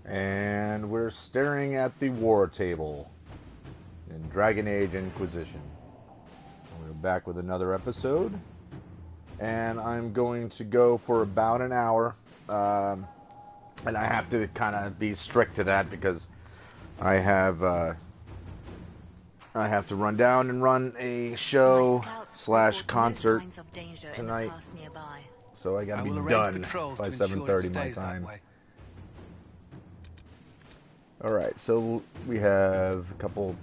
And we're staring at the war table in Dragon Age Inquisition. We're back with another episode, and I'm going to go for about an hour. And I have to kind of be strict to that because I have to run down and run a show slash concert tonight. So I gotta be done by 7:30 my time. Alright, so we have a couple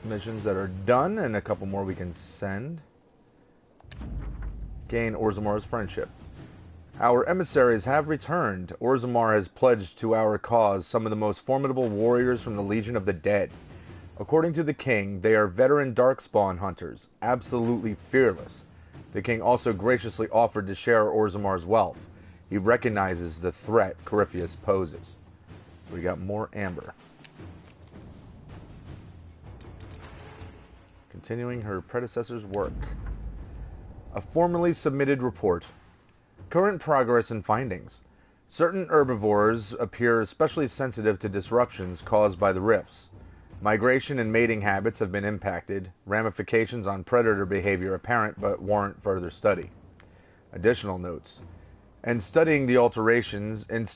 missions that are done and a couple more we can send. Gain Orzammar's friendship. Our emissaries have returned. Orzammar has pledged to our cause some of the most formidable warriors from the Legion of the Dead. According to the king, they are veteran darkspawn hunters, absolutely fearless. The king also graciously offered to share Orzammar's wealth. He recognizes the threat Corypheus poses. We got more amber. Continuing her predecessor's work. A formally submitted report. Current progress and findings. Certain herbivores appear especially sensitive to disruptions caused by the rifts. Migration and mating habits have been impacted. Ramifications on predator behavior apparent but warrant further study. Additional notes. In studying alterations in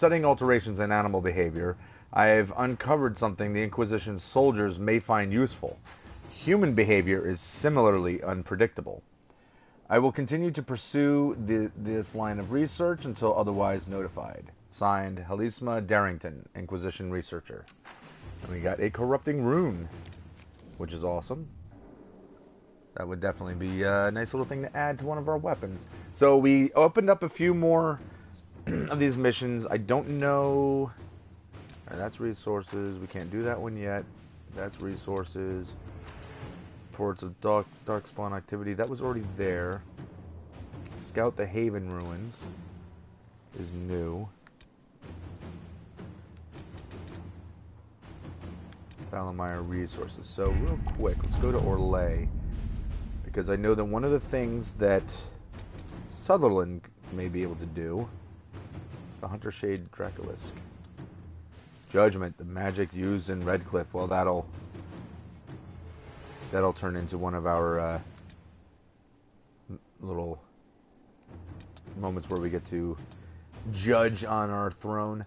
animal behavior, I have uncovered something the Inquisition's soldiers may find useful. Human behavior is similarly unpredictable. I will continue to pursue this line of research until otherwise notified. Signed, Helisma Darrington, Inquisition researcher. And we got a corrupting rune, which is awesome. That would definitely be a nice little thing to add to one of our weapons. So we opened up a few more of these missions. I don't know. That's resources. We can't do that one yet. That's resources. Reports of darkspawn activity. That was already there. Scout the Haven ruins is new. Valamire resources. So real quick, let's go to Orlais, because I know that one of the things that Sutherland may be able to do, the Hunter Shade Dracolisk. Judgment, the magic used in Redcliffe. Well, that'll turn into one of our little moments where we get to judge on our throne.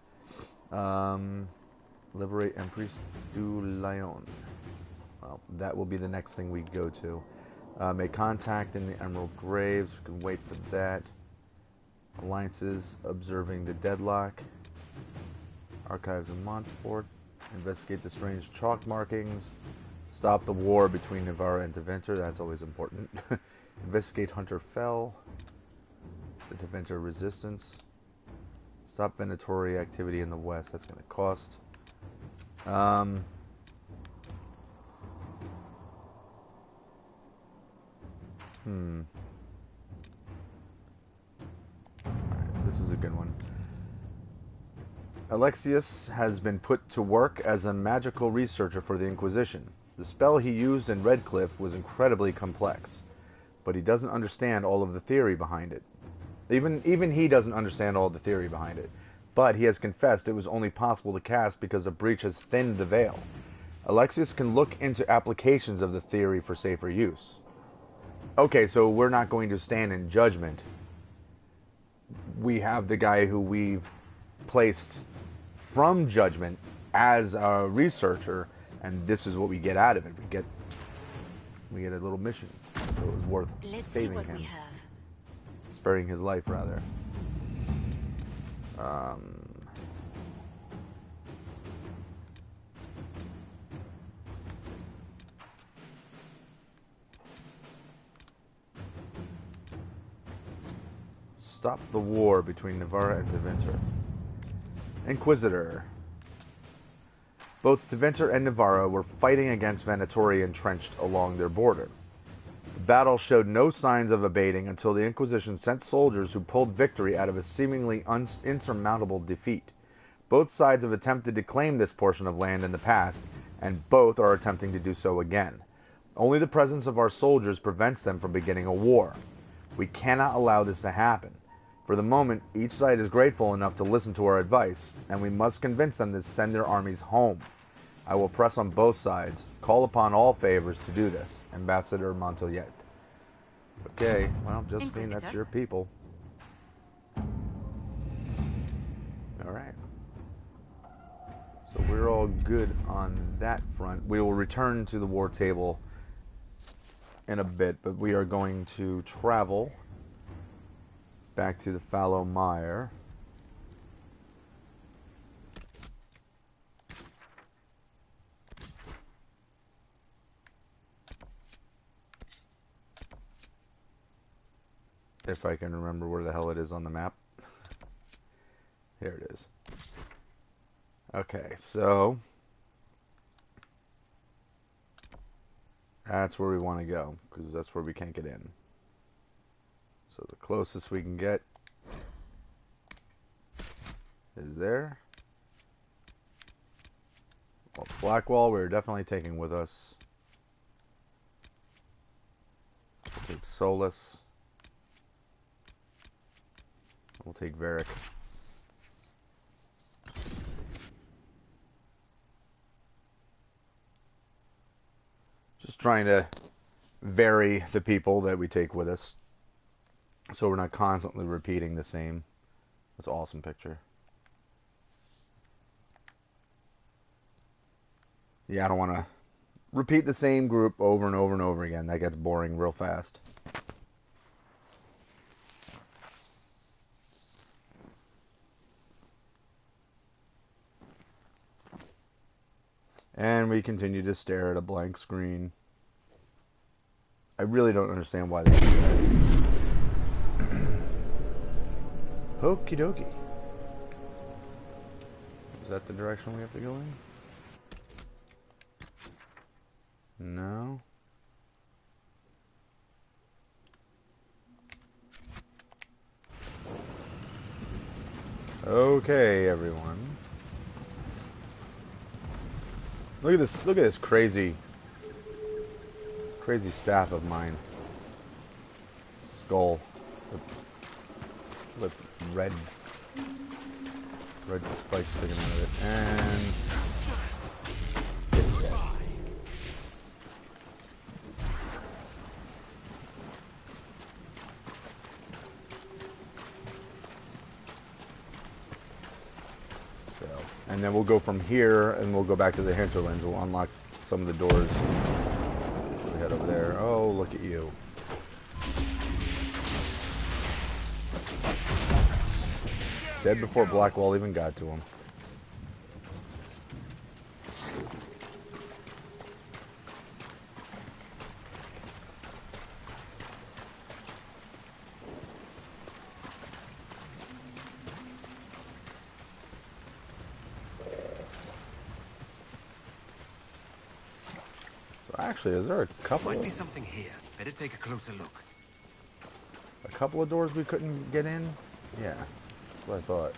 Liberate Empress du Lion. Well, that will be the next thing we go to. Make contact in the Emerald Graves. We can wait for that. Alliances observing the deadlock. Archives of Montfort. Investigate the strange chalk markings. Stop the war between Navarra and Deventer. That's always important. Investigate Hunter Fell. The Deventer resistance. Stop Venatori activity in the west. That's going to cost. Alright, this is a good one. Alexius has been put to work as a magical researcher for the Inquisition. The spell he used in Redcliffe was incredibly complex, but he doesn't understand all of the theory behind it. Even he doesn't understand all the theory behind it. But he has confessed it was only possible to cast because a breach has thinned the veil. Alexius can look into applications of the theory for safer use. Okay, so we're not going to stand in judgment. We have the guy who we've placed from judgment as a researcher, and this is what we get out of it. We get a little mission. So it was worth saving him. Sparing his life, rather. Stop the war between Navarra and Deventer. Inquisitor. Both Deventer and Navarra were fighting against Venatori entrenched along their border. The battle showed no signs of abating until the Inquisition sent soldiers who pulled victory out of a seemingly insurmountable defeat. Both sides have attempted to claim this portion of land in the past, and both are attempting to do so again. Only the presence of our soldiers prevents them from beginning a war. We cannot allow this to happen. For the moment, each side is grateful enough to listen to our advice, and we must convince them to send their armies home. I will press on both sides, call upon all favors to do this. Ambassador Montoyet. Okay, well, Josephine, that's your people. Alright. So we're all good on that front. We will return to the war table in a bit, but we are going to travel back to the fallow mire. If I can remember where the hell it is on the map. Here it is. Okay, so that's where we want to go, because that's where we can't get in. So the closest we can get is there. Well, Blackwall we're definitely taking with us. We'll take Solus. We'll take Varric. Just trying to vary the people that we take with us, so we're not constantly repeating the same. That's an awesome picture. Yeah, I don't want to repeat the same group over and over and over again. That gets boring real fast. And we continue to stare at a blank screen. I really don't understand why they do that. Okie dokie. Is that the direction we have to go in? No. Okay, everyone. Look at this crazy staff of mine. Skull with red spikes sticking out of it, and it's dead. So, and then we'll go from here, and we'll go back to the hinterlands. We'll unlock some of the doors. We'll head over there. Oh, look at you. Dead before Blackwall even got to him. So actually, is there a couple? Might be something here. Better take a closer look. A couple of doors we couldn't get in? Yeah. That's what I thought.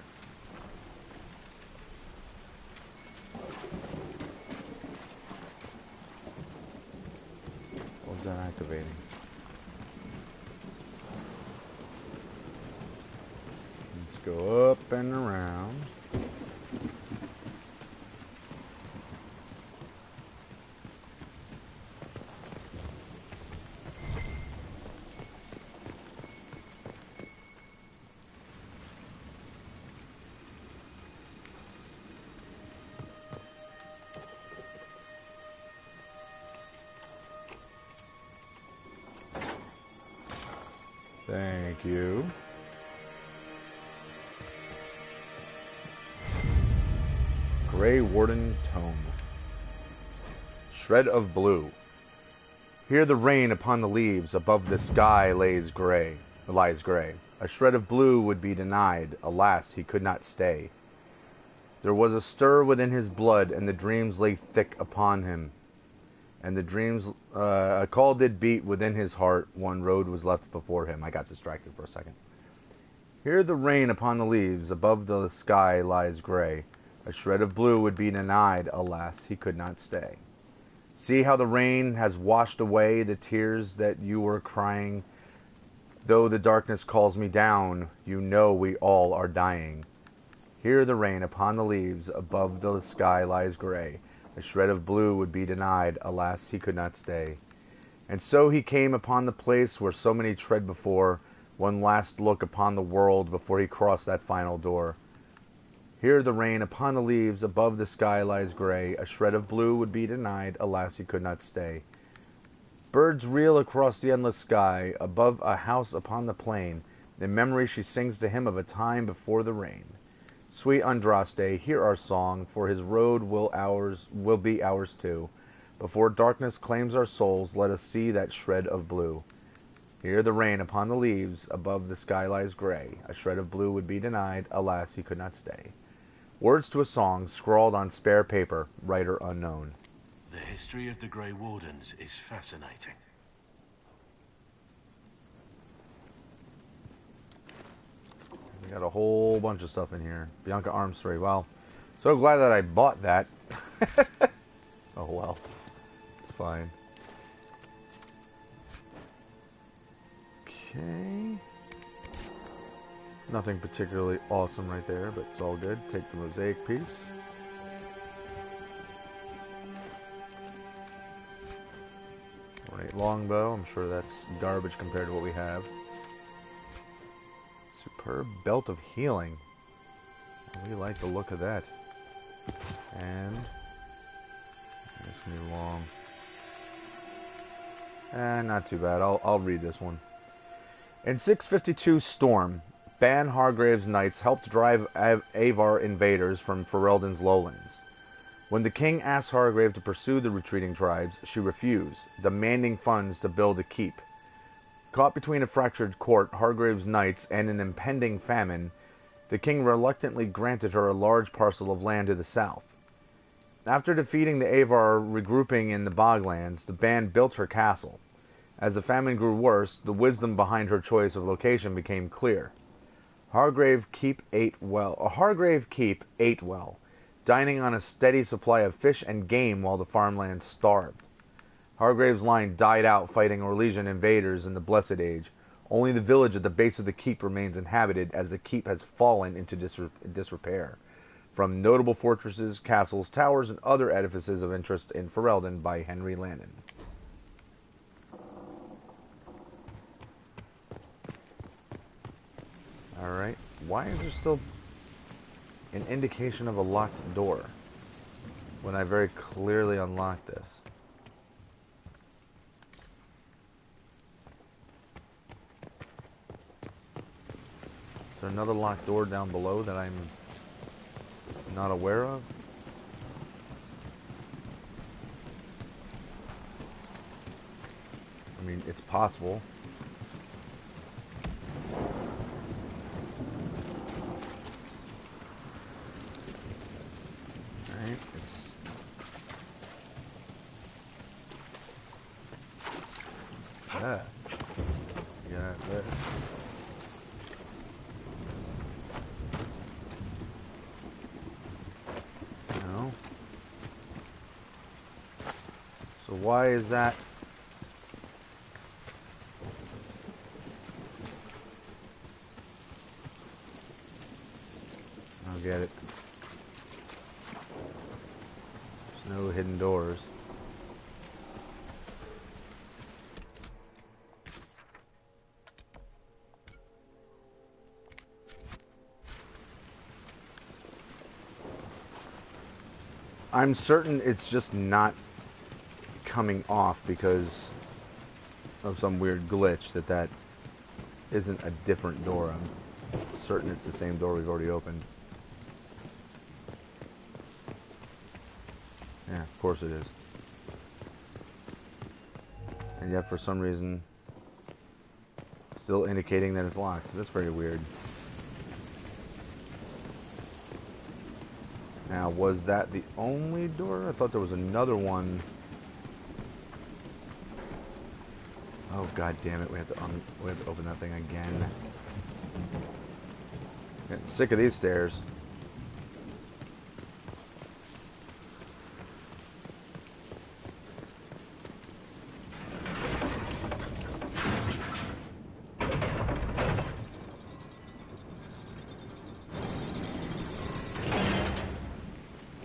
What was that activating? Let's go up and around. Thank you. Grey Warden Tome. Shred of blue. Here the rain upon the leaves, above the sky lies gray. A shred of blue would be denied, alas, he could not stay. There was a stir within his blood, and the dreams lay thick upon him. And the dreams, a call did beat within his heart, one road was left before him. I got distracted for a second. Here the rain upon the leaves, above the sky lies gray. A shred of blue would be denied, alas, he could not stay. See how the rain has washed away the tears that you were crying. Though the darkness calls me down, you know we all are dying. Here the rain upon the leaves, above the sky lies gray. A shred of blue would be denied, alas, he could not stay. And so he came upon the place where so many tread before, one last look upon the world before he crossed that final door. Here the rain upon the leaves, above the sky lies gray. A shred of blue would be denied, alas, he could not stay. Birds reel across the endless sky, above a house upon the plain. In memory she sings to him of a time before the rain. Sweet Andraste, hear our song, for his road will be ours too. Before darkness claims our souls, let us see that shred of blue. Here the rain upon the leaves, above the sky lies gray. A shred of blue would be denied, alas, he could not stay. Words to a song, scrawled on spare paper, writer unknown. The history of the Grey Wardens is fascinating. We got a whole bunch of stuff in here. Bianca Arms 3. Well, so glad that I bought that. Oh well. It's fine. Okay. Nothing particularly awesome right there, but it's all good. Take the mosaic piece. Right, longbow. I'm sure that's garbage compared to what we have. Superb belt of healing. We like the look of that. And this can be long. Not too bad. I'll read this one. In 652 Storm, Ban Hargrave's knights helped drive Avar invaders from Ferelden's lowlands. When the king asked Hargrave to pursue the retreating tribes, she refused, demanding funds to build a keep. Caught between a fractured court, Hargrave's knights, and an impending famine, the king reluctantly granted her a large parcel of land to the south. After defeating the Avar regrouping in the Boglands, the band built her castle. As the famine grew worse, the wisdom behind her choice of location became clear. Hargrave Keep ate well, dining on a steady supply of fish and game while the farmlands starved. Hargrave's line died out fighting Orlesian invaders in the Blessed Age. Only the village at the base of the keep remains inhabited, as the keep has fallen into disrepair. From notable fortresses, castles, towers, and other edifices of interest in Ferelden by Henry Lannon. Alright, why is there still an indication of a locked door when I very clearly unlocked this? Is there another locked door down below that I'm not aware of? I mean, it's possible. Alright, yeah, there. No. So why is that? I'll get it. There's no hidden doors. I'm certain it's just not coming off because of some weird glitch that isn't a different door. I'm certain it's the same door we've already opened. Yeah, of course it is. And yet for some reason still indicating that it's locked. That's very weird. Now, was that the only door? I thought there was another one. Oh, god damn it. We have to open that thing again. Getting sick of these stairs.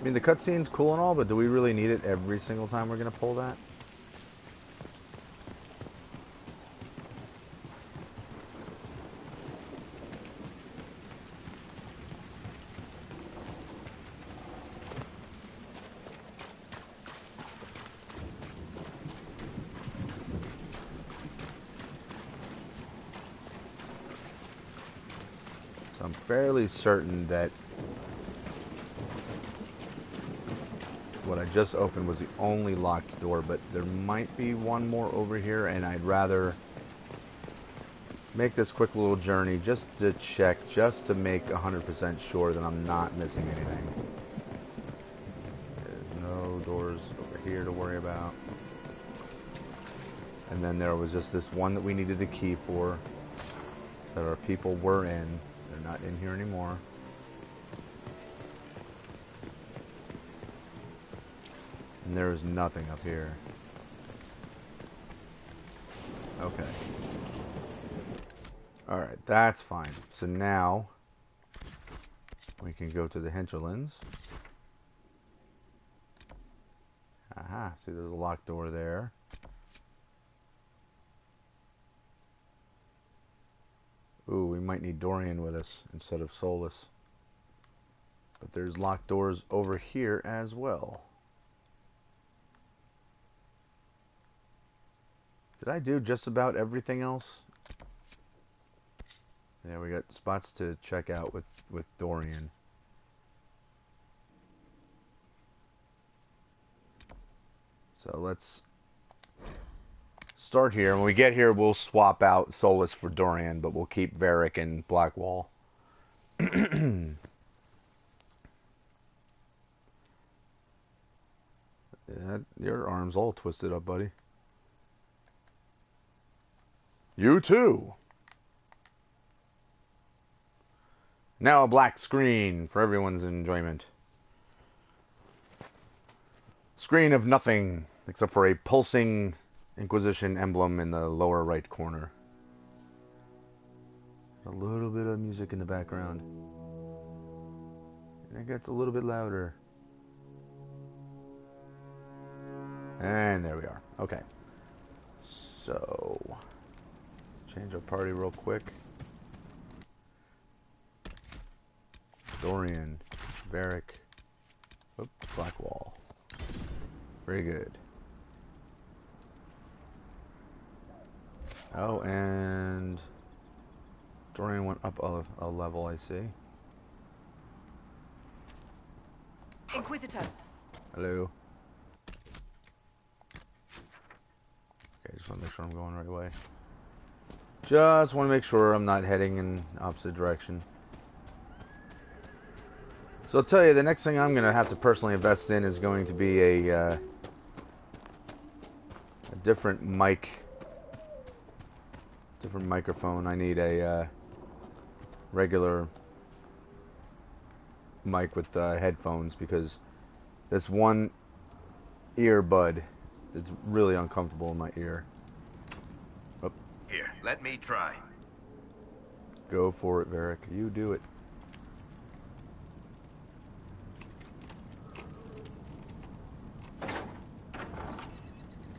I mean, the cutscene's cool and all, but do we really need it every single time we're going to pull that? So I'm fairly certain that what I just opened was the only locked door, but there might be one more over here, and I'd rather make this quick little journey just to check, just to make 100% sure that I'm not missing anything. There's no doors over here to worry about. And then there was just this one that we needed the key for, that our people were in. They're not in here anymore. And there's nothing up here. Okay. Alright, that's fine. So now we can go to the hinterlands. Aha, see there's a locked door there. Ooh, we might need Dorian with us instead of Solus. But there's locked doors over here as well. Did I do just about everything else? Yeah, we got spots to check out with Dorian. So let's start here. When we get here, we'll swap out Solus for Dorian, but we'll keep Varric and Blackwall. Yeah, your arm's all twisted up, buddy. You too. Now a black screen for everyone's enjoyment. Screen of nothing except for a pulsing Inquisition emblem in the lower right corner. A little bit of music in the background. And it gets a little bit louder. And there we are. Okay. So, let's change our party real quick. Dorian, Varric, Blackwall. Very good. Oh, and Dorian went up a level, I see. Inquisitor. Hello. Okay, just want to make sure I'm going the right way. Just want to make sure I'm not heading in opposite direction. So I'll tell you, the next thing I'm going to have to personally invest in is going to be a different microphone. I need a regular mic with headphones, because this one earbud, it's really uncomfortable in my ear. Oh. Here, let me try. Go for it, Varric. You do it.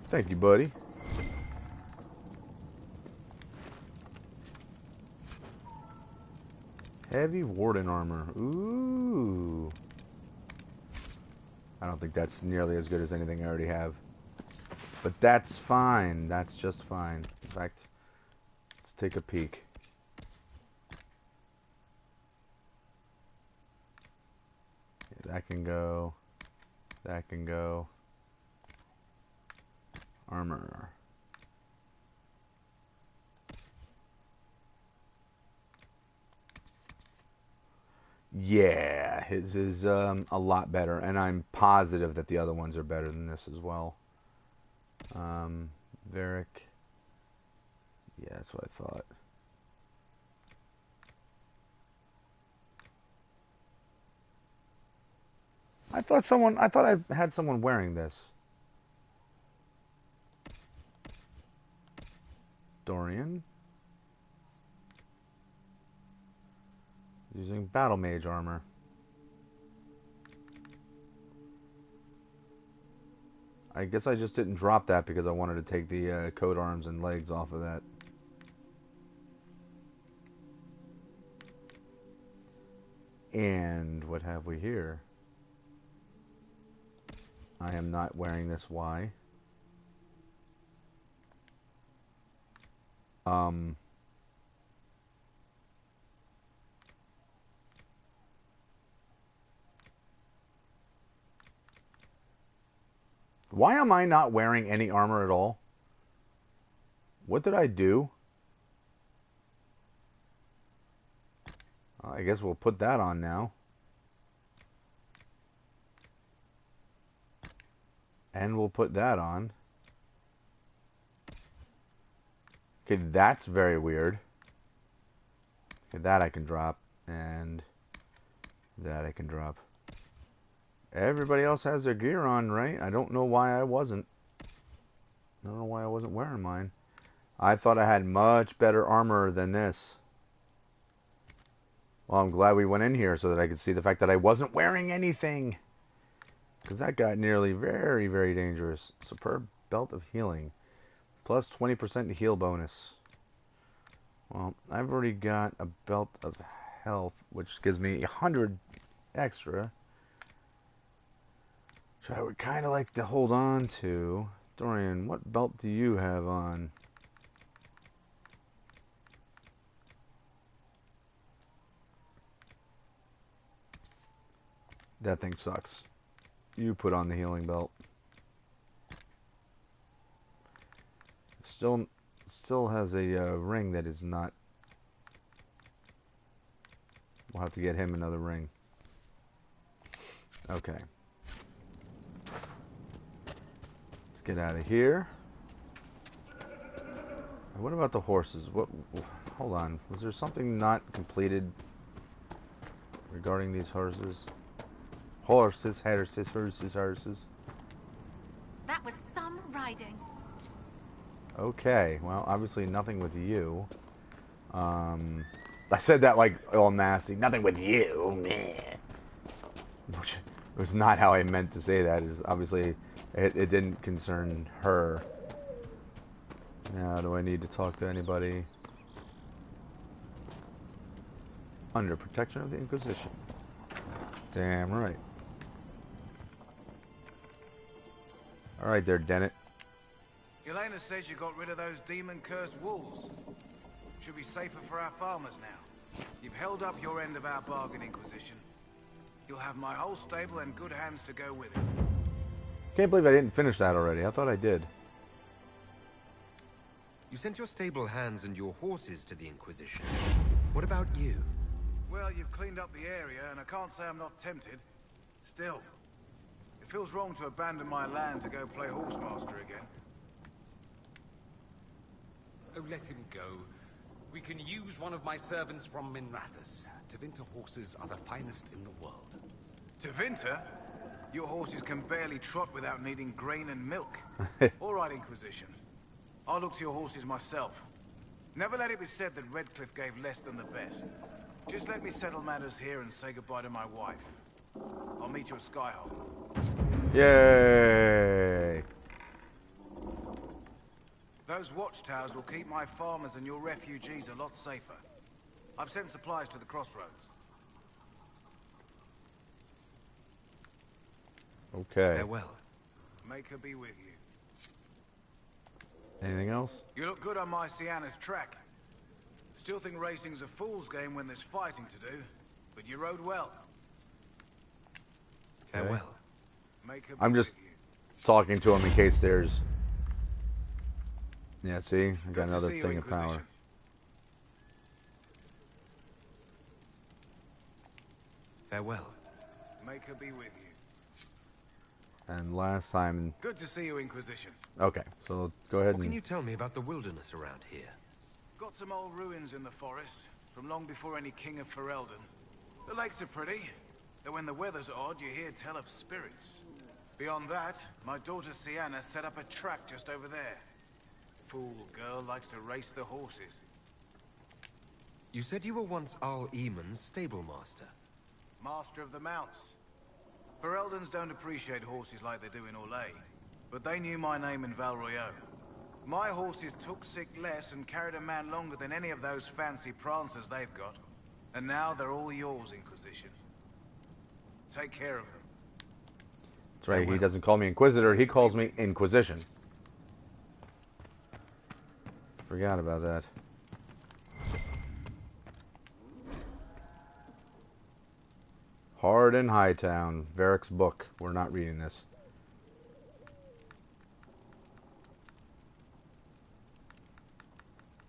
Thank you, buddy. Heavy Warden armor. Ooh. I don't think that's nearly as good as anything I already have. But that's fine. That's just fine. In fact, let's take a peek. Okay, that can go. That can go. Armor. Yeah, his is a lot better, and I'm positive that the other ones are better than this as well. Varric. Yeah, that's what I thought. I thought I had someone wearing this. Dorian. Using battle mage armor. I guess I just didn't drop that because I wanted to take the coat arms and legs off of that. And what have we here? I am not wearing this. Why? Why am I not wearing any armor at all? What did I do? I guess we'll put that on now. And we'll put that on. Okay, that's very weird. Okay, that I can drop. And that I can drop. Everybody else has their gear on, right? I don't know why I wasn't. I don't know why I wasn't wearing mine. I thought I had much better armor than this. Well, I'm glad we went in here so that I could see the fact that I wasn't wearing anything. Because that got nearly very, very dangerous. Superb belt of healing. Plus 20% heal bonus. Well, I've already got a belt of health, which gives me 100 extra. Which I would kind of like to hold on to. Dorian, what belt do you have on? That thing sucks. You put on the healing belt. Still has a ring that is not. We'll have to get him another ring. Okay. Let's get out of here. What about the horses? What? Hold on. Was there something not completed regarding these horses? Horses. That was some riding. Okay. Well, obviously nothing with you. I said that like all nasty. Nothing with you, man. Which was not how I meant to say that. Is obviously it didn't concern her. Now, do I need to talk to anybody? Under protection of the Inquisition. Damn right. Alright there, Dennett. Elena says you got rid of those demon-cursed wolves. Should be safer for our farmers now. You've held up your end of our bargain, Inquisition. You'll have my whole stable and good hands to go with it. Can't believe I didn't finish that already. I thought I did. You sent your stable hands and your horses to the Inquisition. What about you? Well, you've cleaned up the area, and I can't say I'm not tempted. Still, it feels wrong to abandon my land to go play horsemaster again. Oh, let him go. We can use one of my servants from Minrathous. Tevinter horses are the finest in the world. Tevinter? Your horses can barely trot without needing grain and milk. All right, Inquisition. I'll look to your horses myself. Never let it be said that Redcliffe gave less than the best. Just let me settle matters here and say goodbye to my wife. I'll meet you at Skyhold. Yay! Those watchtowers will keep my farmers and your refugees a lot safer. I've sent supplies to the crossroads. Okay. Farewell. Make her be with you. Anything else? You look good on my Sienna's track. Still think racing's a fool's game when there's fighting to do, but you rode well. Farewell. Make her be I'm just with you. talking to him in case there's... Yeah, see? I Good got to another see you, thing of power. Inquisition. Farewell. Make her be with you. And last time... Good to see you, Inquisition. Okay, so go ahead What and... can you tell me about the wilderness around here? Got some old ruins in the forest, from long before any king of Ferelden. The lakes are pretty, though when the weather's odd, you hear tell of spirits. Beyond that, my daughter Sienna set up a track just over there. Fool girl likes to race the horses. You said you were once Arl Eamon's stable master. Master of the mounts. Fereldans don't appreciate horses like they do in Orlais. but they knew my name in Val Royeaux. My horses took sick less and carried a man longer than any of those fancy prancers they've got. And now they're all yours, Inquisition. Take care of them. That's right, he doesn't call me Inquisitor, he calls me Inquisition. Forgot about that. Hard in Hightown, Varric's book. We're not reading this.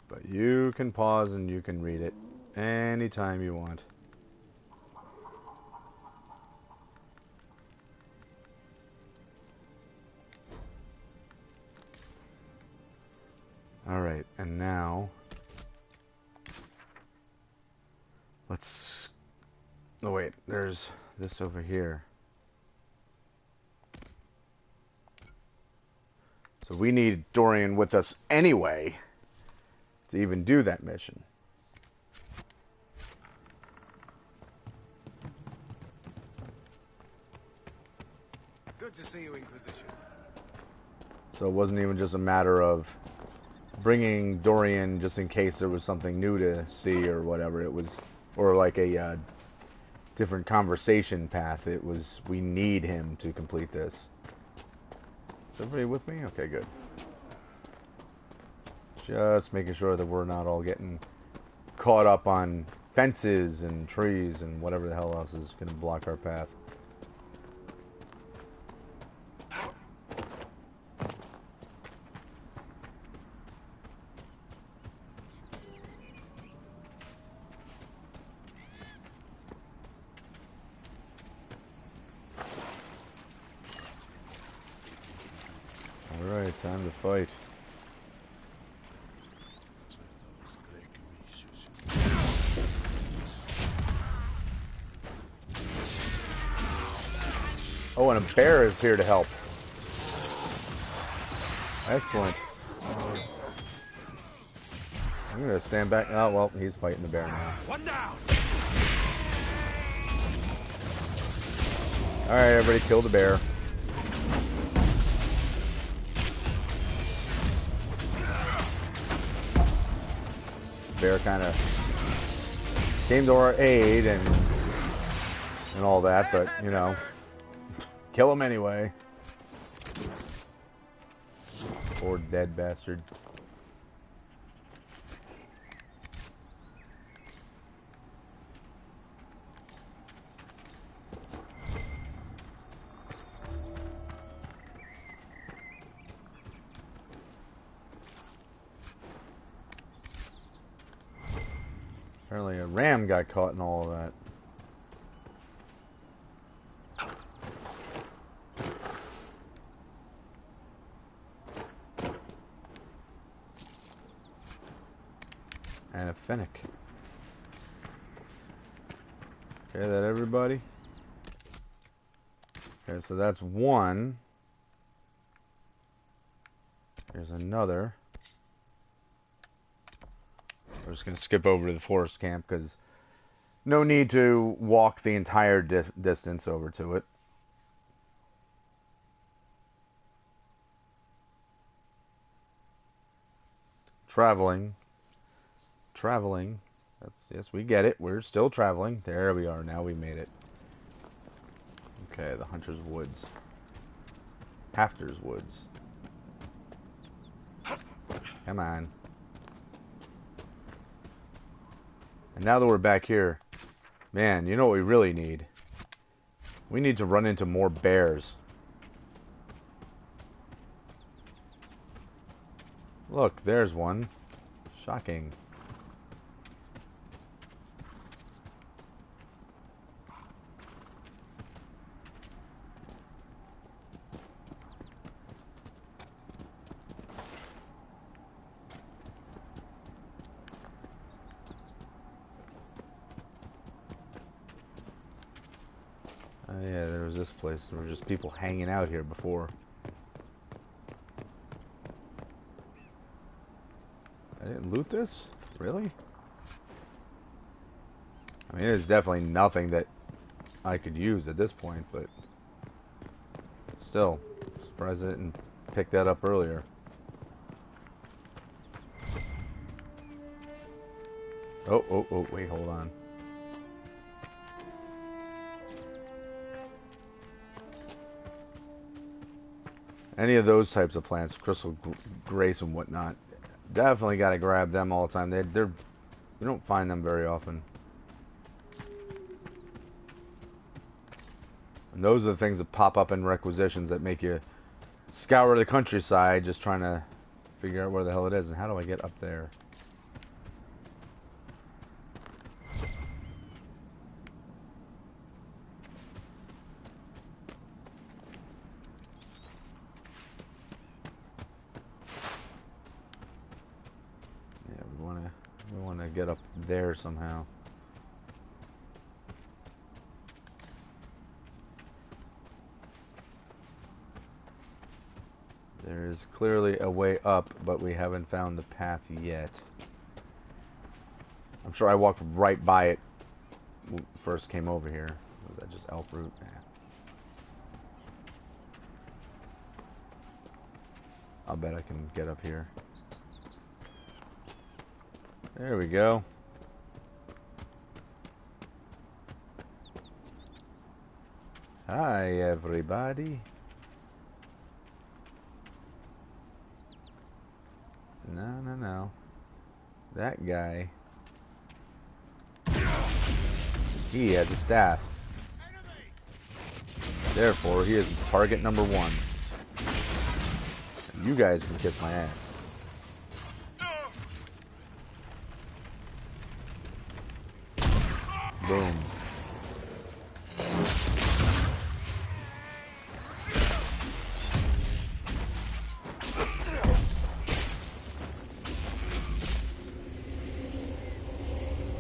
But you can pause and you can read it anytime you want. Alright, and now let's... Oh wait, there's this over here. So we need Dorian with us anyway to even do that mission. Good to see you, Inquisition. So it wasn't even just a matter of bringing Dorian just in case there was something new to see or whatever. It was, or like a different conversation path. It was, we need him to complete this. Is everybody with me? Okay, good. Just making sure that we're not all getting caught up on fences and trees and whatever the hell else is going to block our path. Alright, time to fight. Oh, and a bear is here to help. Excellent. I'm gonna stand back. Oh, well, he's fighting the bear now. One down. Alright, everybody kill the bear. Bear kind of came to our aid and all that, but, you know, kill him anyway. Poor dead bastard. Apparently a ram got caught in all of that. And a fennec. Okay, that everybody? Okay, so that's one. Here's another. We're just going to skip over to the forest camp because no need to walk the entire distance over to it. Traveling. That's, yes, we get it. We're still traveling. There we are. Now we made it. Okay, the Hunter's Woods. Hafter's Woods. Come on. And now that we're back here, man, you know what we really need? We need to run into more bears. Look, there's one. Shocking. Yeah, there was this place. There were just people hanging out here before. I didn't loot this? Really? I mean, it's definitely nothing that I could use at this point, but still, surprised I didn't picked that up earlier. Oh, wait, hold on. Any of those types of plants, crystal grace and whatnot, definitely got to grab them all the time. You don't find them very often. And those are the things that pop up in requisitions that make you scour the countryside just trying to figure out where the hell it is. And how do I get up there? Yeah, we want to get up there somehow. There is clearly a way up, but we haven't found the path yet. I'm sure I walked right by it when we first came over here. Was that just elf root? Yeah. I'll bet I can get up here. There we go. Hi, everybody. No. That guy. He has a staff. Therefore, he is target number 1. And you guys can kiss my ass. Boom.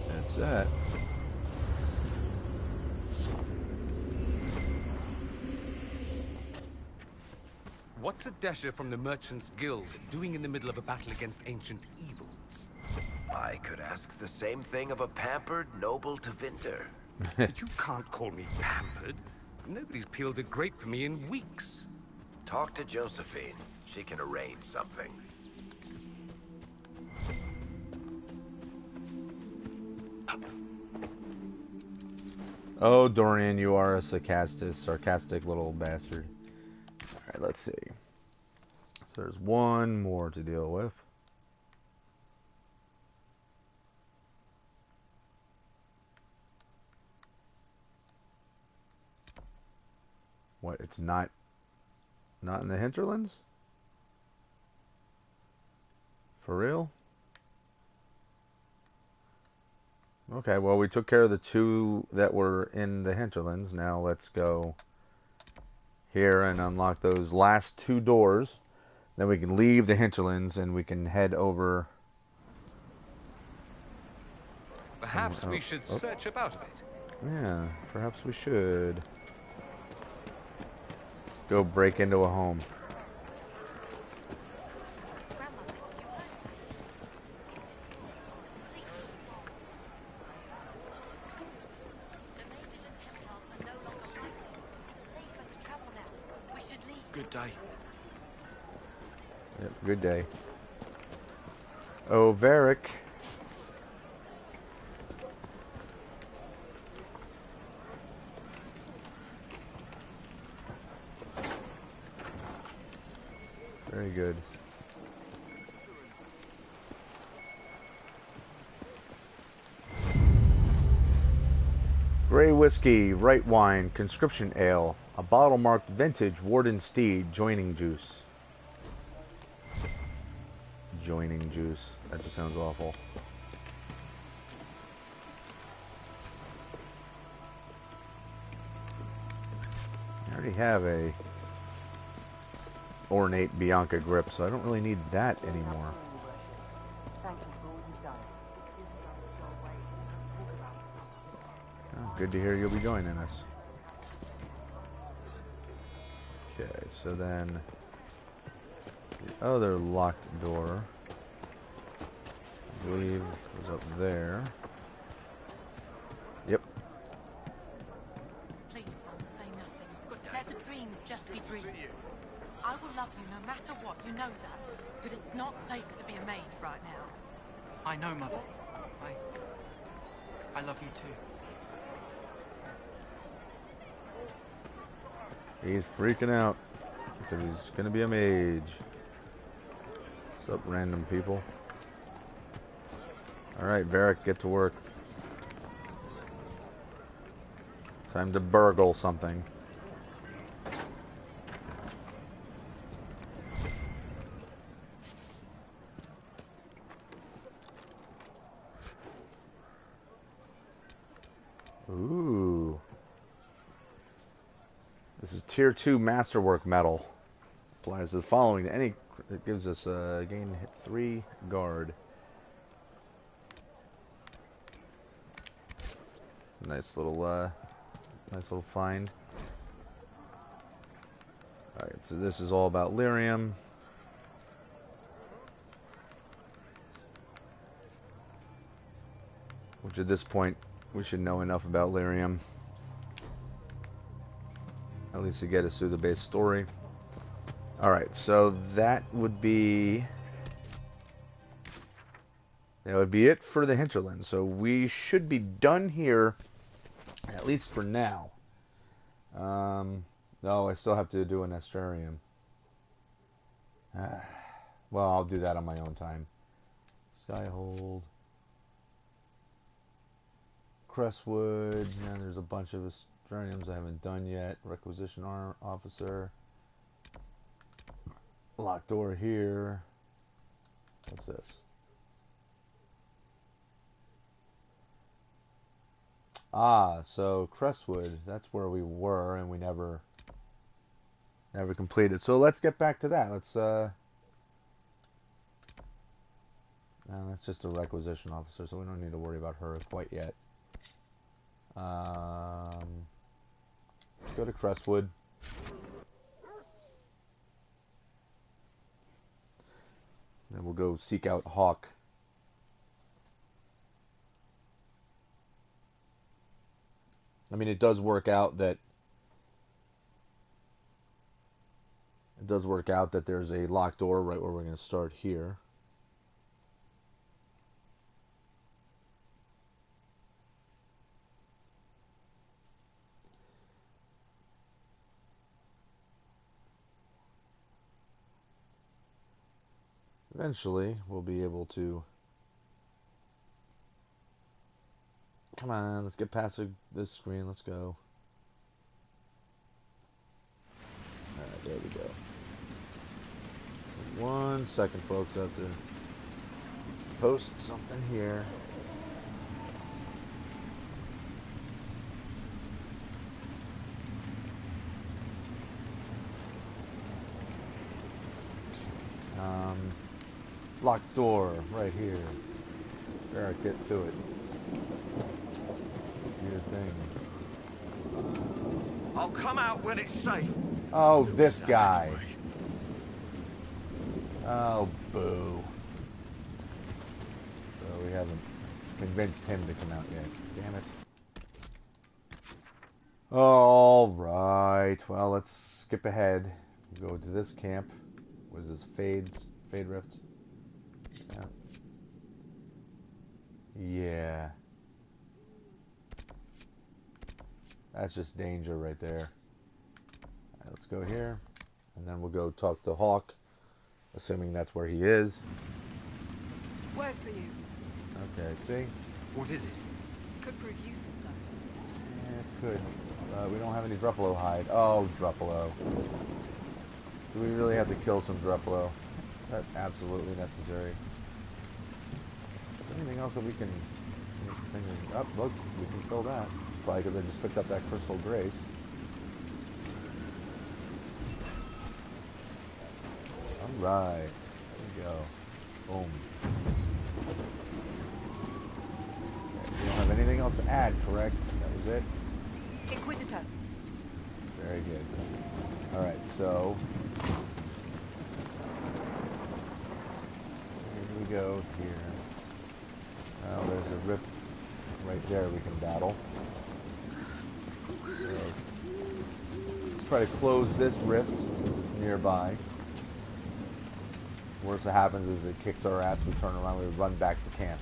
That's that. What's a dasher from the Merchants Guild doing in the middle of a battle against ancient evils? I could ask the same thing of a pampered noble Tevinter. But you can't call me pampered. Nobody's peeled a grape for me in weeks. Talk to Josephine. She can arrange something. Oh, Dorian, you are a sarcastic little bastard. Alright, let's see. So there's one more to deal with. What, it's not in the hinterlands? For real? Okay, well, we took care of the 2 that were in the hinterlands. Now let's go here and unlock those last 2 doors. Then we can leave the hinterlands and we can head over. Perhaps we should search about a bit. Yeah, perhaps we should. Let's go break into a home. Good day. Yep, good day. Oh, Varric. Very good. Grey whiskey, right wine, conscription ale, a bottle marked vintage Warden Steed, joining juice. Joining juice. That just sounds awful. I already have a ornate Bianca grip, so I don't really need that anymore. Oh, good to hear you'll be joining us. Okay, so then the other locked door, I believe, was up there. Yep. Please, son, say nothing. Let the dreams just be dreams. I will love you no matter what, you know that. But it's not safe to be a mage right now. I know, Mother. I love you too. He's freaking out because he's gonna be a mage. What's up, random people? Alright, Varric, get to work. Time to burgle something. Ooh. This is tier 2 masterwork metal. Applies the following to any. It gives us gain hit 3 guard. Nice little find. Alright, so this is all about lyrium. Which at this point, we should know enough about lyrium. At least to get us through the base story. Alright, so that would be it for the hinterland. So we should be done here, at least for now. No, I still have to do an Astrarium. Well, I'll do that on my own time. Skyhold. Crestwood. Yeah, there's a bunch of Astrariums I haven't done yet. Requisition Officer. Locked door here. What's this? Ah, so Crestwood, that's where we were, and we never completed. So let's get back to that. Let's no, that's just a requisition officer, so we don't need to worry about her quite yet. Let's go to Crestwood. Then we'll go seek out Hawk. I mean, it does work out that there's a locked door right where we're going to start here. Eventually, we'll be able to... Come on, let's get past this screen. Let's go. Alright, there we go. 1 second, folks. I have to post something here. Locked door right here. There, get to it. Do your thing. I'll come out when it's safe. Oh, this guy. Oh, boo. So we haven't convinced him to come out yet. Damn it. Alright. Well, let's skip ahead. Go to this camp. What is this? Fade Rifts? Yeah. That's just danger right there. Alright, let's go here. And then we'll go talk to Hawk. Assuming that's where he is. Word for you. Okay, see? What is it? Could prove useful, sir. Yeah, it could. We don't have any Druppalo hide. Oh, Druppalo. Do we really have to kill some Druppalo? That's absolutely necessary. Is there anything else that we can... Oh, look, we can kill that. Probably because I just picked up that Crystal Grace. Alright. There we go. Boom. Okay, we don't have anything else to add, correct? That was it? Inquisitor. Very good. Alright, so... here we go here. Well, there's a rift right there we can battle. So, let's try to close this rift since it's nearby. Worst that happens is it kicks our ass, we turn around, we run back to camp.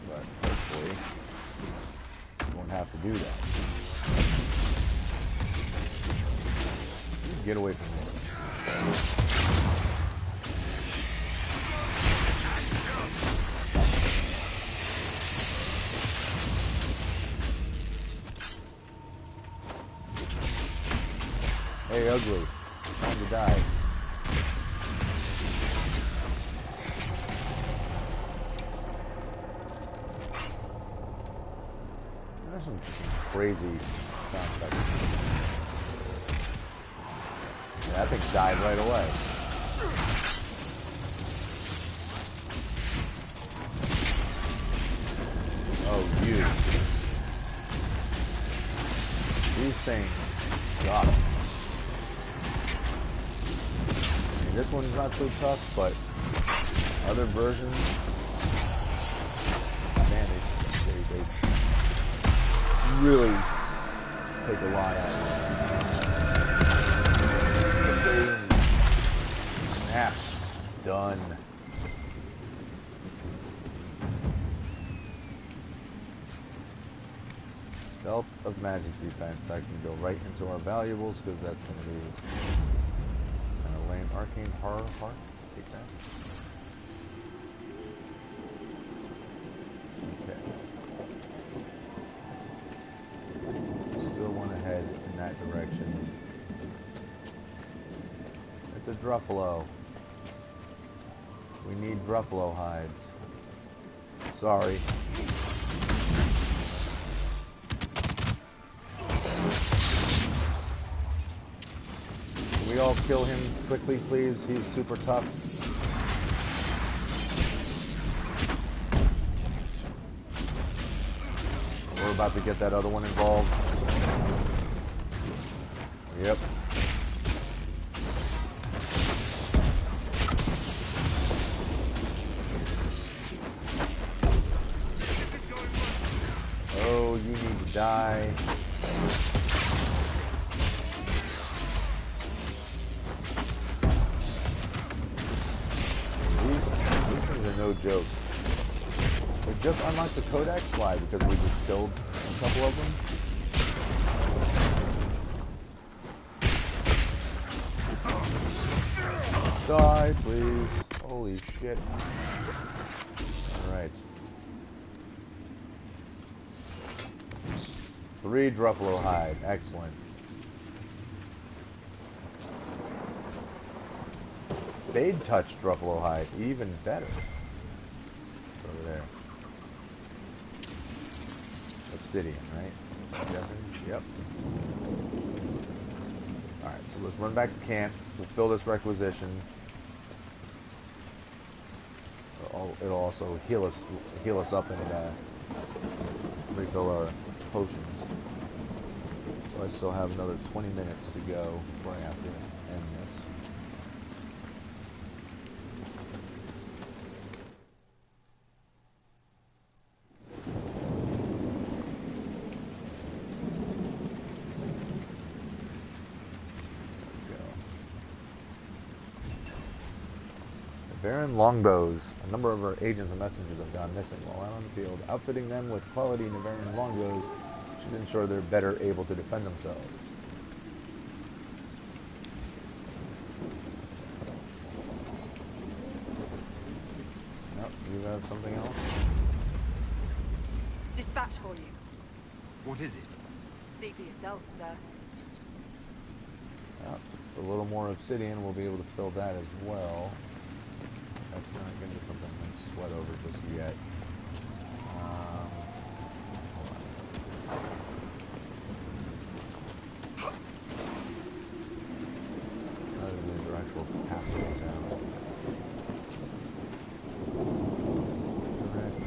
But hopefully, we won't have to do that. Get away from me. Hey, ugly. Time to die. There's some crazy sound effects. Yeah, that thing died right away. Oh, you. These things suck. This one's not so tough, but other versions, man, they really take a lot out of it. Snap. Done. Belt of magic defense. I can go right into our valuables because that's going to be kind of lame. Arcane horror heart. Take that. Okay. Still want to head in that direction. It's a Druffalo. We need Druffalo hides. Sorry. Can we all kill him quickly, please? He's super tough. We're about to get that other one involved. Yep. Oh, you need to die. These things are no joke. We just unlocked the Codex. Why? Because we just killed a couple of them? Die, please. Holy shit. Alright. 3 Druffalo hide. Excellent. Fade touch Druffalo hide. Even better. It's over there. Obsidian, right? I'm guessing. Yep. Alright, so let's run back to camp. Fulfill this requisition. It'll also heal us up and refill our potions. So I still have another 20 minutes to go before I have to end this. Baron longbows. A number of our agents and messengers have gone missing while out on the field. Outfitting them with quality Navarian longbows should ensure they're better able to defend themselves. Nope, you have something else? Dispatch for you. What is it? See for yourself, sir. Yep, a little more obsidian, we'll be able to fill that as well. That's not going to be something I'm going to sweat over just yet. Other than the actual pathways out. Correct.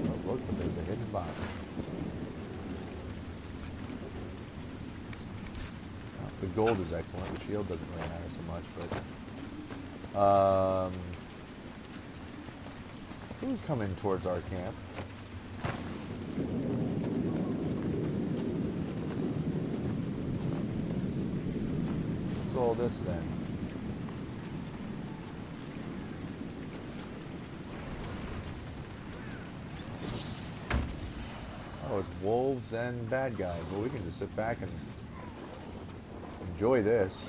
Oh, look, but there's a hidden box. The gold is excellent. The shield doesn't really matter so much, but who's coming towards our camp? this then. Oh, it's wolves and bad guys. Well, we can just sit back and enjoy this.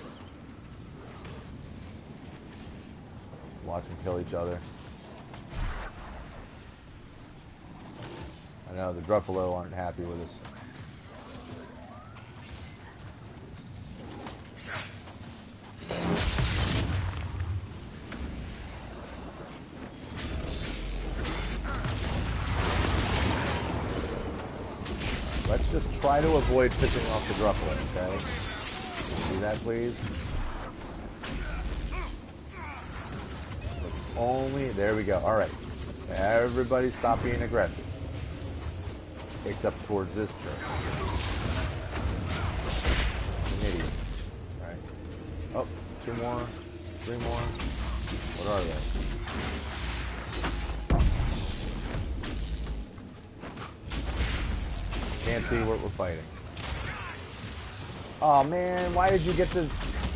Watch them kill each other. I know the Gruffalo aren't happy with us. Let's just try to avoid pissing off the Gruffalo, okay? Do that, please. Let's only... There we go. Alright. Everybody stop being aggressive. Except towards this jerk. An idiot. Alright. Oh, 2 more. 3 more. What are they? Can't see what we're fighting. Oh man, why did you get this?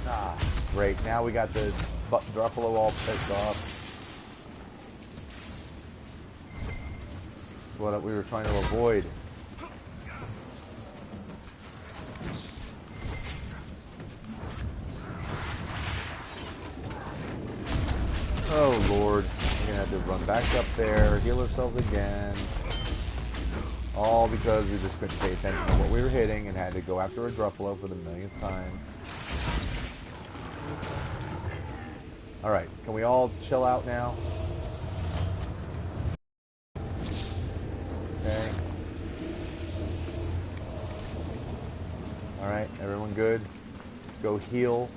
Ah, great. Now we got the Gruffalo all pissed off. That's what we were trying to avoid. Oh Lord, we're gonna have to run back up there, heal ourselves again. All because we just couldn't pay attention to what we were hitting and had to go after a Gruffalo for the millionth time. Alright, can we all chill out now? Okay. Alright, everyone good? Let's go heal.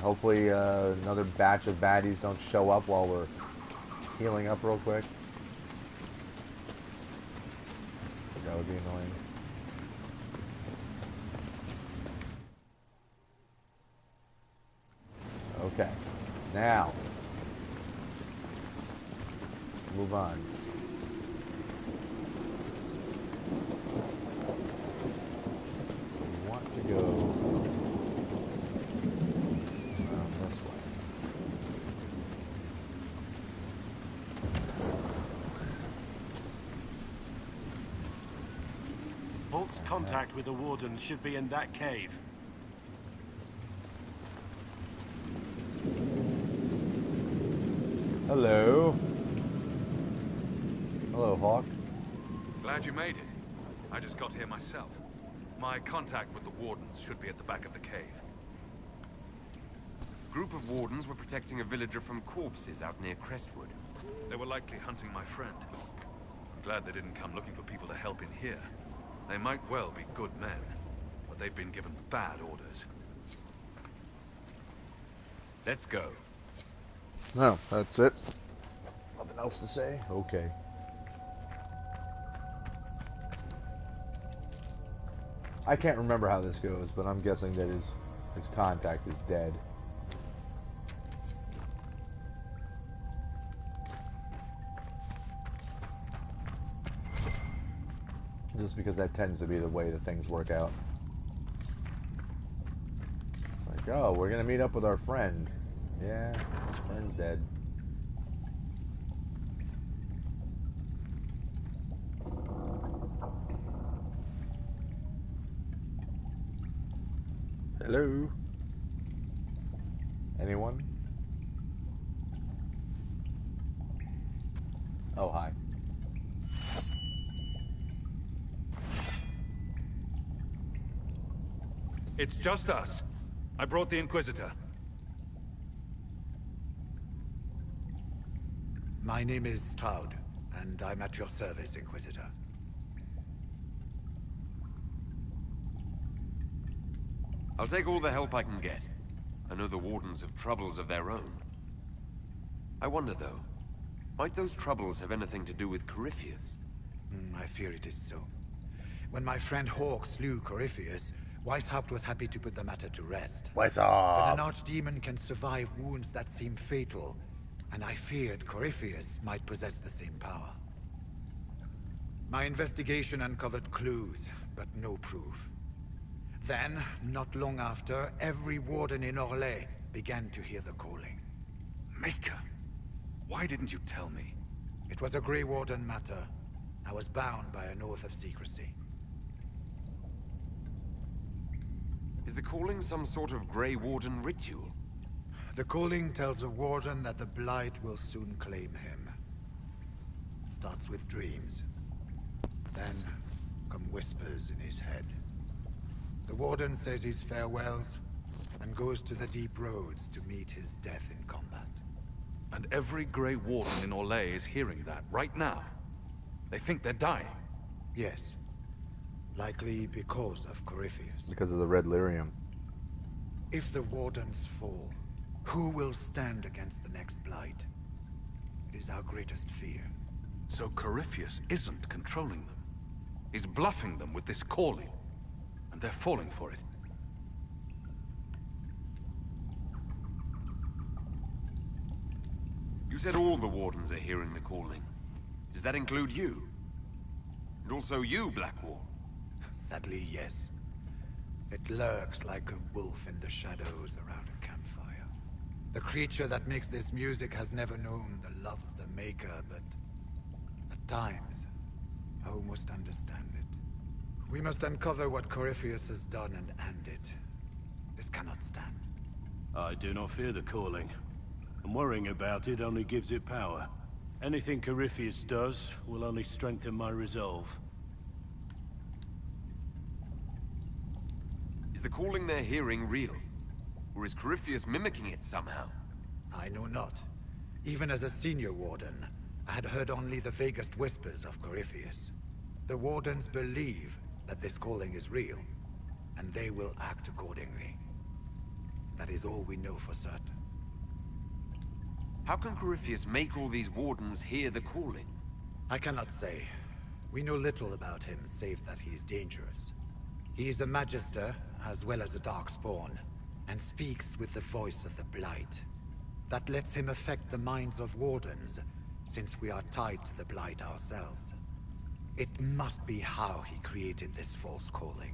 Hopefully another batch of baddies don't show up while we're healing up real quick. That would be annoying. Okay. Now. Let's move on. We want to go around this way. Hulk's contact with the Warden should be in that cave. Hello. Hello, Hawk. Glad you made it. I just got here myself. My contact with the Wardens should be at the back of the cave. Group of Wardens were protecting a villager from corpses out near Crestwood. They were likely hunting my friend. I'm glad they didn't come looking for people to help in here. They might well be good men, but they've been given bad orders. Let's go. No, that's it. Nothing else to say? Okay. I can't remember how this goes, but I'm guessing that his contact is dead. Just because that tends to be the way that things work out. It's like, oh, we're gonna meet up with our friend. Yeah, friend's dead. Hello? Anyone? Oh, hi. It's just us. I brought the Inquisitor. My name is Toud, and I'm at your service, Inquisitor. I'll take all the help I can get. I know the Wardens have troubles of their own. I wonder, though, might those troubles have anything to do with Corypheus? I fear it is so. When my friend Hawk slew Corypheus, Weishaupt was happy to put the matter to rest. Weishaupt! But an archdemon can survive wounds that seem fatal, and I feared Corypheus might possess the same power. My investigation uncovered clues, but no proof. Then, not long after, every warden in Orlais began to hear the calling. Maker, why didn't you tell me? It was a Grey Warden matter. I was bound by an oath of secrecy. Is the calling some sort of Grey Warden ritual? The calling tells a warden that the Blight will soon claim him. It starts with dreams. Then come whispers in his head. The warden says his farewells and goes to the deep roads to meet his death in combat. And every Grey Warden in Orlais is hearing that right now. They think they're dying. Yes. Likely because of Corypheus. Because of the red lyrium. If the wardens fall, who will stand against the next Blight? It is our greatest fear. So Corypheus isn't controlling them. He's bluffing them with this calling. And they're falling for it. You said all the Wardens are hearing the calling. Does that include you? And also you, Blackwall? Sadly, yes. It lurks like a wolf in the shadows around a campfire. The creature that makes this music has never known the love of the Maker, but at times, I almost understand it. We must uncover what Corypheus has done and end it. This cannot stand. I do not fear the calling. And worrying about it only gives it power. Anything Corypheus does will only strengthen my resolve. Is the calling they're hearing real? Or is Corypheus mimicking it somehow? I know not. Even as a senior warden, I had heard only the vaguest whispers of Corypheus. The wardens believe that this calling is real, and they will act accordingly. That is all we know for certain. How can Corypheus make all these wardens hear the calling? I cannot say. We know little about him, save that he is dangerous. He is a Magister, as well as a Darkspawn, and speaks with the voice of the Blight. That lets him affect the minds of wardens, since we are tied to the Blight ourselves. It must be how he created this false calling.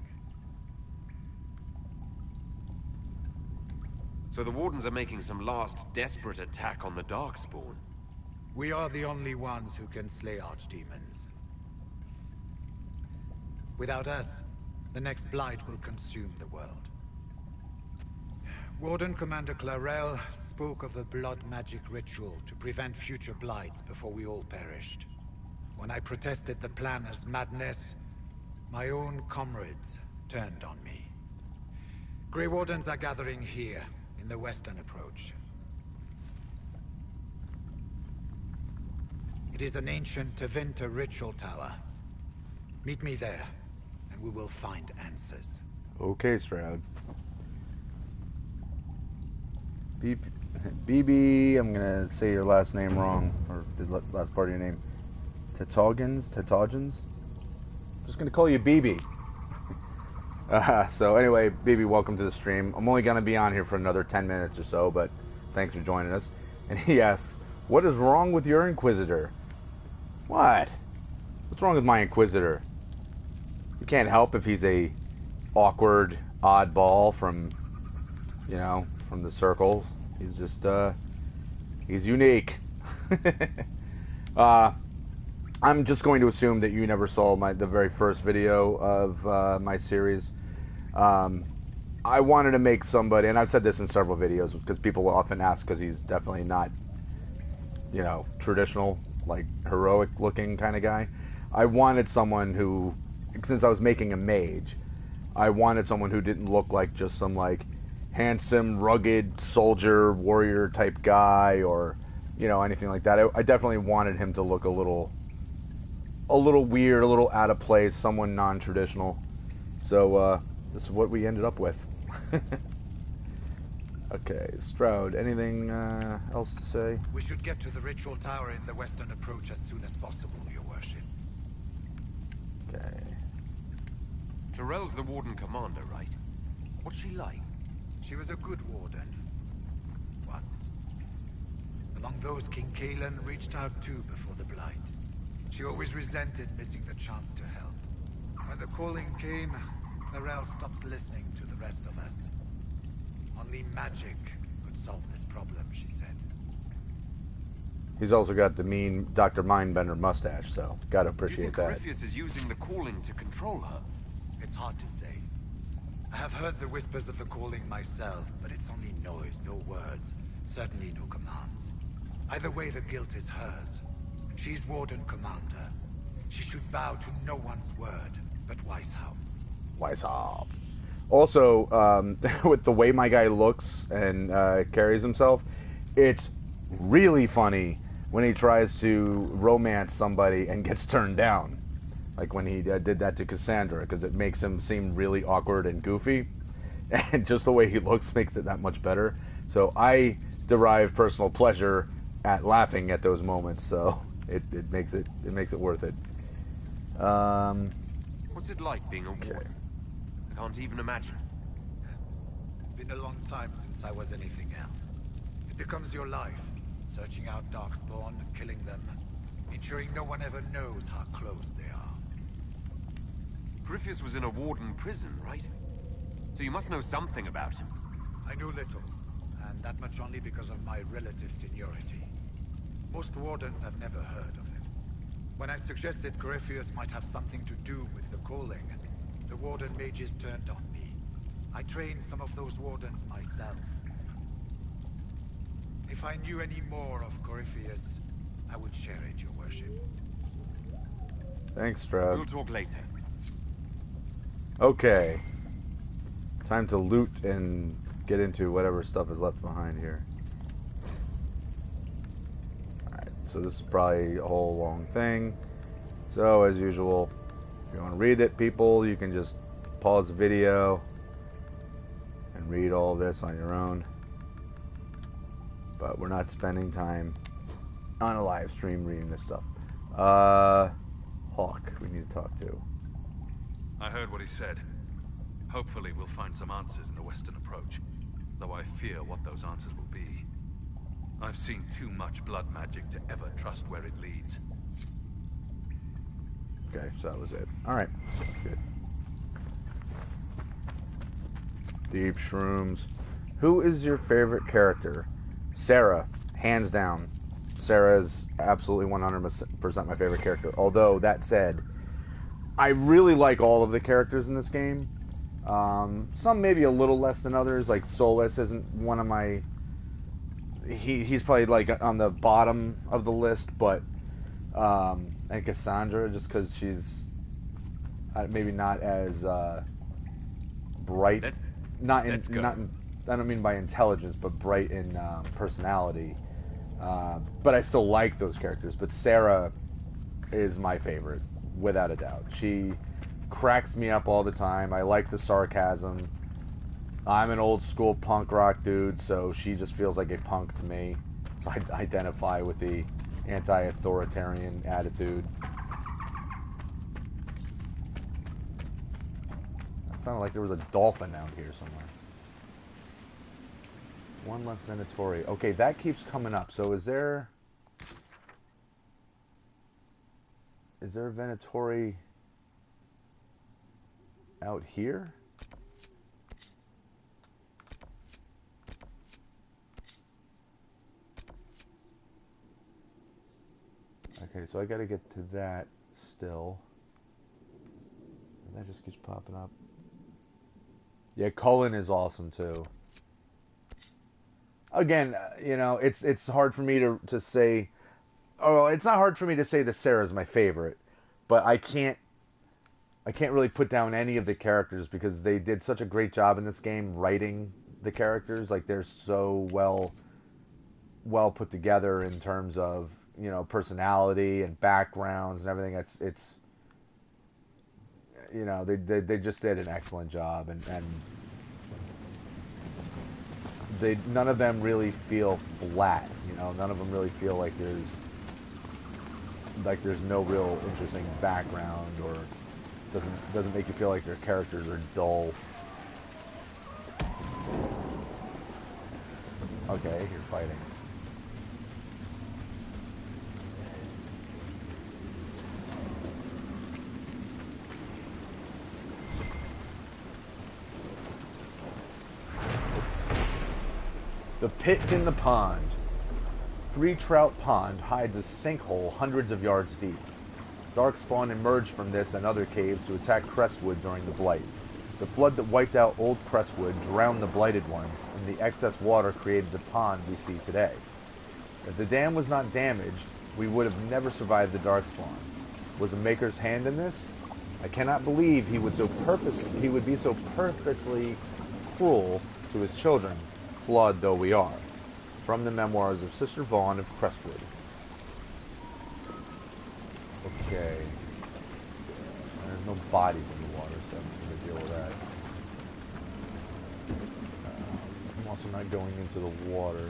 So the Wardens are making some last desperate attack on the Darkspawn. We are the only ones who can slay archdemons. Without us, the next Blight will consume the world. Warden Commander Clarel spoke of a blood magic ritual to prevent future Blights before we all perished. When I protested the plan as madness, my own comrades turned on me. Grey Wardens are gathering here, in the western approach. It is an ancient Tevinter ritual tower. Meet me there, and we will find answers. Okay, Stroud. BB, I'm gonna say your last name wrong, or the last part of your name. Tetogens? I'm just gonna call you BB. So anyway, BB, welcome to the stream. I'm only gonna be on here for another 10 minutes or so, but thanks for joining us. And he asks, what is wrong with your Inquisitor? What? What's wrong with my Inquisitor? You can't help if he's a awkward oddball from, you know, from the circle. He's just, he's unique. I'm just going to assume that you never saw the very first video of my series. I wanted to make somebody, and I've said this in several videos, because people will often ask, because he's definitely not, you know, traditional, like, heroic-looking kind of guy. I wanted someone who, since I was making a mage, I wanted someone who didn't look like just some, like, handsome, rugged soldier, warrior type guy, or, you know, anything like that. I definitely wanted him to look a little weird, a little out of place, someone non-traditional. So, this is what we ended up with. Okay, Stroud, anything else to say? We should get to the ritual tower in the western approach as soon as possible, Your Worship. Okay. Terrell's the Warden Commander, right? What's she like? She was a good warden. Once. Among those King Kalen reached out to before the Blight. She always resented missing the chance to help. When the calling came, Narelle stopped listening to the rest of us. Only magic could solve this problem, she said. He's also got the mean Dr. Mindbender mustache, so gotta You appreciate think that. Corypheus is using the calling to control her? It's hard to say. I have heard the whispers of the calling myself, but it's only noise, no words. Certainly no commands. Either way, the guilt is hers. She's Warden Commander. She should bow to no one's word, but Weishaupt's. Weishaupt. Also, with the way my guy looks and carries himself, it's really funny when he tries to romance somebody and gets turned down. Like when he did that to Cassandra, because it makes him seem really awkward and goofy. And just the way he looks makes it that much better. So I derive personal pleasure at laughing at those moments, so it makes it worth it. What's it like being a warden? I can't even imagine. Been a long time since I was anything else. It becomes your life, searching out Darkspawn, killing them, ensuring no one ever knows how close they are. Corypheus was in a warden prison, right? So you must know something about him. I knew little, and that much only because of my relative seniority. Most wardens have never heard of him. When I suggested Corypheus might have something to do with the calling, the warden mages turned on me. I trained some of those wardens myself. If I knew any more of Corypheus, I would share it, your worship. Thanks, Trev. We'll talk later. Okay. Time to loot and get into whatever stuff is left behind here. Alright, so this is probably a whole long thing. So, as usual, if you want to read it, people, you can just pause the video and read all this on your own. But we're not spending time on a live stream reading this stuff. Hawk, we need to talk to. I heard what he said. Hopefully we'll find some answers in the Western approach, though I fear what those answers will be. I've seen too much blood magic to ever trust where it leads. Okay, so that was it. Alright, that's good. Deep shrooms. Who is your favorite character? Sarah, hands down. Sarah is absolutely 100% my favorite character. Although, that said, I really like all of the characters in this game. Some maybe a little less than others. Like Solus isn't one of my... He's probably like on the bottom of the list, but... and Cassandra, just because she's maybe not as bright. I don't mean by intelligence, but bright in personality. But I still like those characters. But Sarah is my favorite, without a doubt. She cracks me up all the time. I like the sarcasm. I'm an old school punk rock dude, so she just feels like a punk to me. So I identify with the anti-authoritarian attitude. That sounded like there was a dolphin out here somewhere. One less Venatori. Okay, that keeps coming up. So is there a Venatori out here? Okay, so I gotta get to that still. And that just keeps popping up. Yeah, Cullen is awesome too. Again, you know, it's hard for me to say. Oh, it's not hard for me to say that Sarah's my favorite, but I can't really put down any of the characters because they did such a great job in this game writing the characters. Like they're so well put together in terms of, you know, personality and backgrounds and everything. It's you know, they just did an excellent job, and none of them really feel flat. You know, none of them really feel like there's no real interesting background, or doesn't make you feel like their characters are dull. Okay, you're fighting. The pit in the pond. Three Trout Pond hides a sinkhole hundreds of yards deep. Darkspawn emerged from this and other caves to attack Crestwood during the Blight. The flood that wiped out Old Crestwood drowned the Blighted ones, and the excess water created the pond we see today. If the dam was not damaged, we would have never survived the Darkspawn. Was a Maker's hand in this? I cannot believe he would be so purposely cruel to his children, flawed though we are. From the memoirs of Sister Vaughn of Crestwood. Okay. There's no bodies in the water, so I'm going to deal with that. I'm also not going into the water.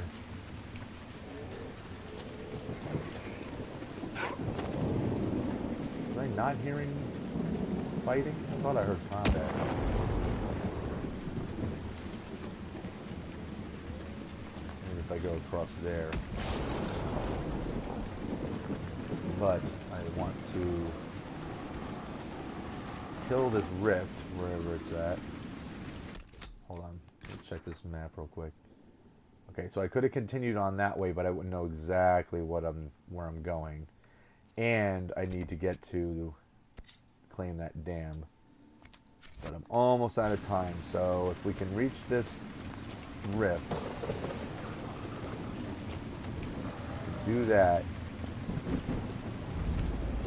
Was I not hearing fighting? I thought I heard combat. If I go across there, but I want to kill this rift wherever it's at. Hold on, let's check this map real quick. Okay, so I could have continued on that way, but I wouldn't know exactly where I'm going, and I need to get to claim that dam. But I'm almost out of time, so if we can reach this rift. Do that,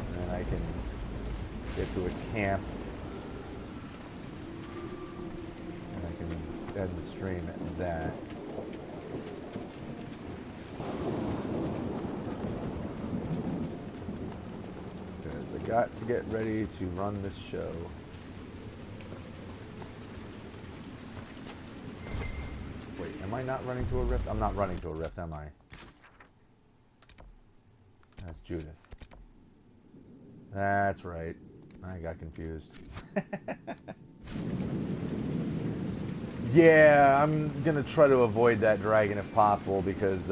and then I can get to a camp, and I can end the stream at that. Because I got to get ready to run this show. Wait, am I not running to a rift? I'm not running to a rift, am I? That's Judith. That's right. I got confused. Yeah, I'm gonna try to avoid that dragon if possible because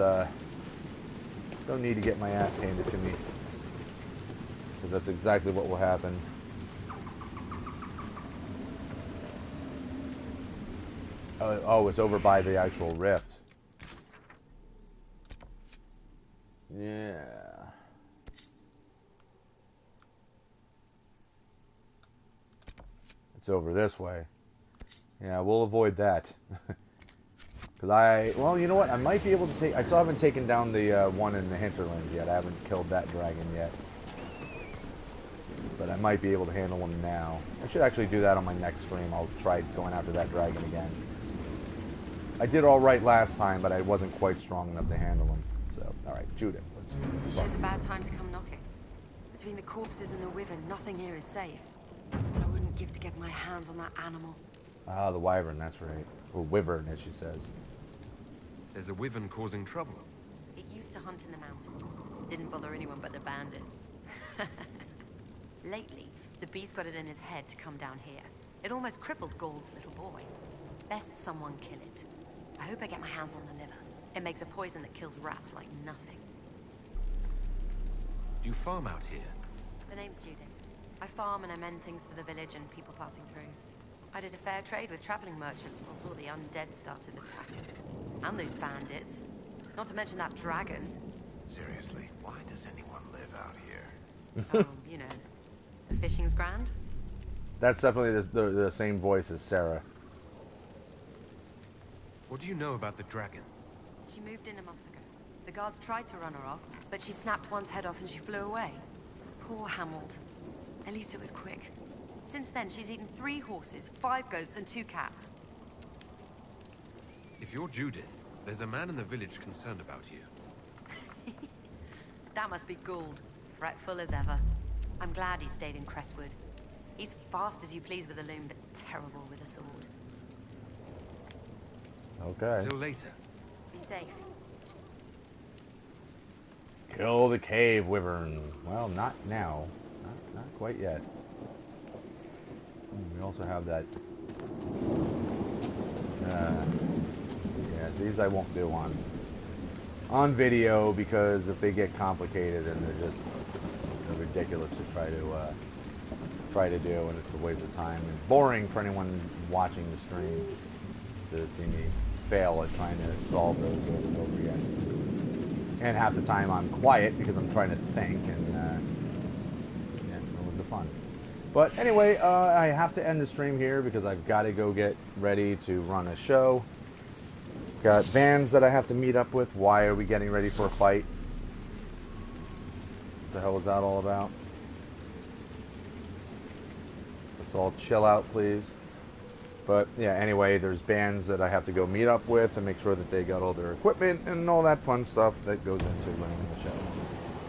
don't need to get my ass handed to me. Because that's exactly what will happen. Oh, it's over by the actual rift. Yeah. It's over this way. Yeah, we'll avoid that. Because well, you know what? I might be able to take... I still haven't taken down the one in the hinterlands yet. I haven't killed that dragon yet. But I might be able to handle him now. I should actually do that on my next stream. I'll try going after that dragon again. I did alright last time, but I wasn't quite strong enough to handle him. So, alright, Judith, let's... It's a bad time to come knocking. Between the corpses and the wyvern, nothing here is safe. But I wouldn't give to get my hands on that animal. Ah, the wyvern, that's right. Or wyvern, as she says. There's a wyvern causing trouble. It used to hunt in the mountains. Didn't bother anyone but the bandits. Lately, the beast got it in his head to come down here. It almost crippled Gauld's little boy. Best someone kill it. I hope I get my hands on the liver. It makes a poison that kills rats like nothing. Do you farm out here? The name's Judith. I farm and I mend things for the village and people passing through. I did a fair trade with traveling merchants before the undead started attacking. And those bandits. Not to mention that dragon. Seriously, why does anyone live out here? You know, the fishing's grand. That's definitely the same voice as Sarah. What do you know about the dragon? She moved in a month ago. The guards tried to run her off, but she snapped one's head off and she flew away. Poor Hamold. At least it was quick. Since then, she's eaten 3 horses, 5 goats, and 2 cats. If you're Judith, there's a man in the village concerned about you. That must be Gould. Fretful as ever. I'm glad he stayed in Crestwood. He's fast as you please with a loom, but terrible with a sword. Okay. Till later. Be safe. Kill the cave wyvern. Well, not now. Not quite yet. We also have that... yeah, these I won't do on video because if they get complicated and they're ridiculous to try to do, and it's a waste of time and boring for anyone watching the stream to see me fail at trying to solve those over and over again. And half the time I'm quiet because I'm trying to think, and yeah, it was fun. But anyway, I have to end the stream here because I've got to go get ready to run a show. Got bands that I have to meet up with. Why are we getting ready for a fight? What the hell is that all about? Let's all chill out, please. But yeah, anyway, there's bands that I have to go meet up with and make sure that they got all their equipment and all that fun stuff that goes into running the show.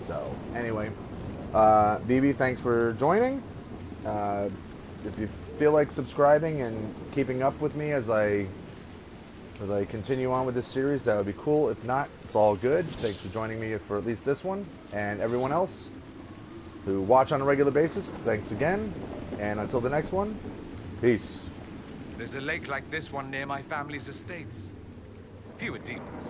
So anyway, BB, thanks for joining. If you feel like subscribing and keeping up with me as I continue on with this series, that would be cool. If not, it's all good. Thanks for joining me for at least this one. And everyone else who watch on a regular basis, thanks again. And until the next one, peace. There's a lake like this one near my family's estates. Fewer demons,